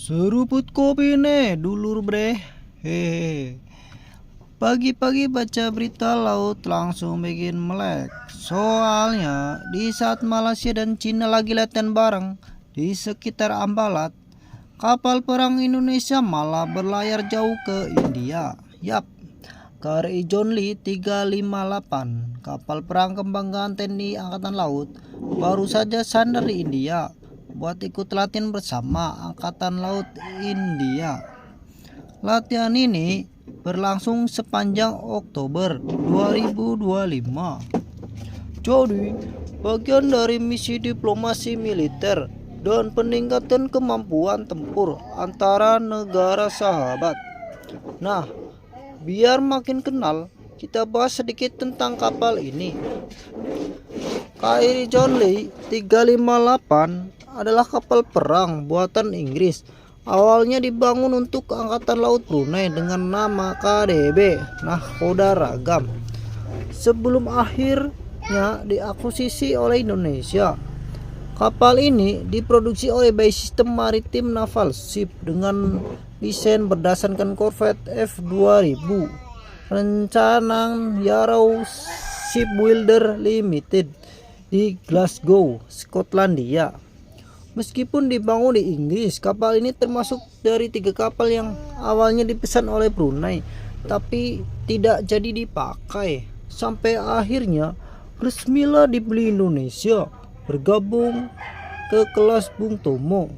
Seruput kopi nih dulur bre. Hehe. Pagi-pagi baca berita laut langsung bikin melek. Soalnya di saat Malaysia dan Cina lagi latihan bareng di sekitar Ambalat, kapal perang Indonesia malah berlayar jauh ke India. Yap, KRI John Lee 358, kapal perang kebanggaan TNI Angkatan Laut, baru saja sandar di India buat ikut latihan bersama Angkatan Laut India. Latihan ini berlangsung sepanjang Oktober 2025. Jadi, bagian dari misi diplomasi militer dan peningkatan kemampuan tempur antara negara sahabat. Nah, biar makin kenal, kita bahas sedikit tentang kapal ini. KRI John Lee 358 adalah kapal perang buatan Inggris. Awalnya dibangun untuk Angkatan Laut Brunei dengan nama KDB, Nahkoda Ragam. Sebelum akhirnya diakuisisi oleh Indonesia. Kapal ini diproduksi oleh Bay System Maritime Naval Ship dengan desain berdasarkan Corvette F2000 rencanaan Yarrow Shipbuilder Limited di Glasgow, Skotlandia. Meskipun dibangun di Inggris, kapal ini termasuk dari 3 kapal yang awalnya dipesan oleh Brunei tapi tidak jadi dipakai. Sampai akhirnya resmilah dibeli Indonesia, bergabung ke kelas Bung Tomo.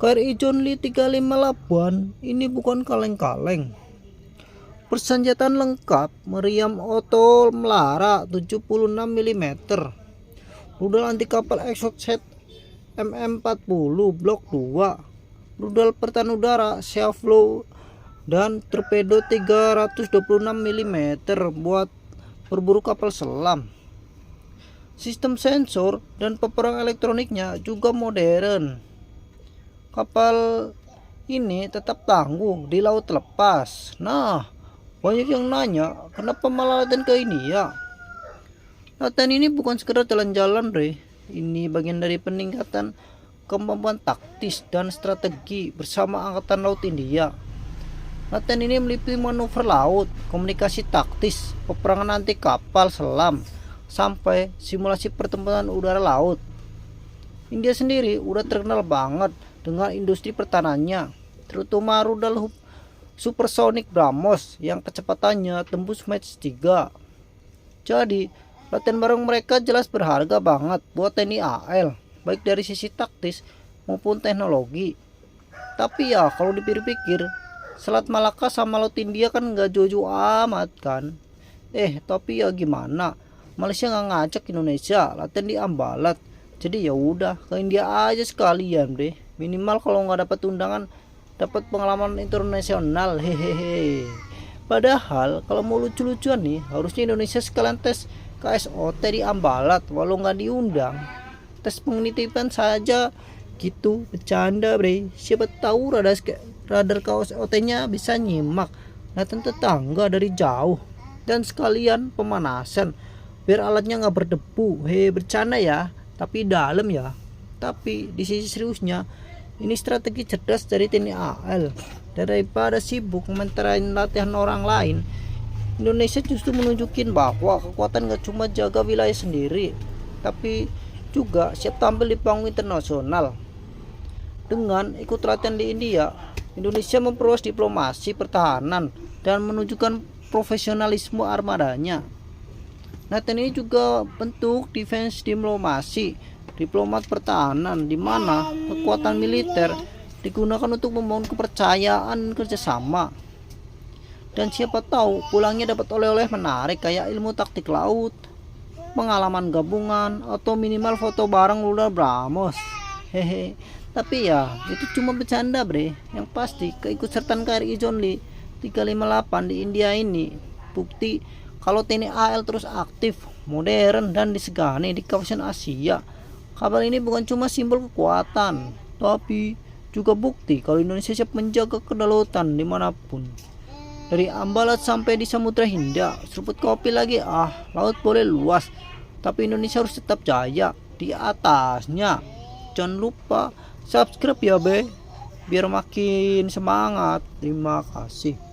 KRI John Lee 358 ini bukan kaleng-kaleng. Persenjataan lengkap, meriam oto melara 76 mm, rudal anti kapal exocet MM40 Blok 2, rudal pertahanan udara Shaflow, dan torpedo 326 mm buat berburu kapal selam. Sistem sensor dan peperang elektroniknya juga modern. Kapal ini tetap tangguh di laut lepas. Nah, banyak yang nanya kenapa malah latihan ke India. Latihan ini bukan sekedar jalan-jalan re. Ini bagian dari peningkatan kemampuan taktis dan strategi bersama Angkatan Laut India. Latihan ini meliputi manuver laut, komunikasi taktis, peperangan anti kapal selam, sampai simulasi pertempuran udara laut. India sendiri udah terkenal banget dengan industri pertahanannya, terutama rudal supersonik BrahMos yang kecepatannya tembus Mach 3. Jadi, latihan bareng mereka jelas berharga banget buat TNI AL, baik dari sisi taktis maupun teknologi. Tapi ya kalau dipikir-pikir, Selat Malaka sama Laut India kan nggak jauh-jauh amat kan. Tapi ya gimana? Malaysia nggak ngajak Indonesia latihan di Ambalat. Jadi ya udah ke India aja sekalian deh. Minimal kalau nggak dapat undangan, dapat pengalaman internasional. Hehehe. Padahal kalau mau lucu-lucuan nih, harusnya Indonesia sekalian tes KSOT di Ambalat walau nggak diundang. Tes penelitian saja gitu, bercanda bre. Siapa tahu radar KSOT-nya bisa nyimak latihan tetangga dari jauh, dan sekalian pemanasan biar alatnya nggak berdebu. Bercanda ya, tapi dalam ya. Tapi di sisi seriusnya, ini strategi cerdas dari TNI AL. Daripada sibuk komentarain latihan orang lain, Indonesia justru menunjukin bahwa kekuatan gak cuma jaga wilayah sendiri, tapi juga siap tampil di panggung internasional. Dengan ikut latihan di India, Indonesia memperluas diplomasi pertahanan dan menunjukkan profesionalisme armadanya. Latihan ini juga bentuk defense diplomasi, diplomat pertahanan, di mana kekuatan militer digunakan untuk membangun kepercayaan kerjasama. Dan siapa tahu pulangnya dapat oleh-oleh menarik kayak ilmu taktik laut, pengalaman gabungan, atau minimal foto bareng rudal BrahMos. Tapi ya itu cuma bercanda bre. Yang pasti keikutsertaan KRI John Lee 358 di India ini bukti kalau TNI AL terus aktif, modern, dan disegani di kawasan Asia. Kapal ini bukan cuma simbol kekuatan, tapi juga bukti kalau Indonesia siap menjaga kedaulatan dimanapun. Dari Ambalat sampai di Samudra Hindia, seruput kopi lagi. Laut boleh luas, tapi Indonesia harus tetap jaya di atasnya. Jangan lupa subscribe ya be. biar makin semangat. Terima kasih.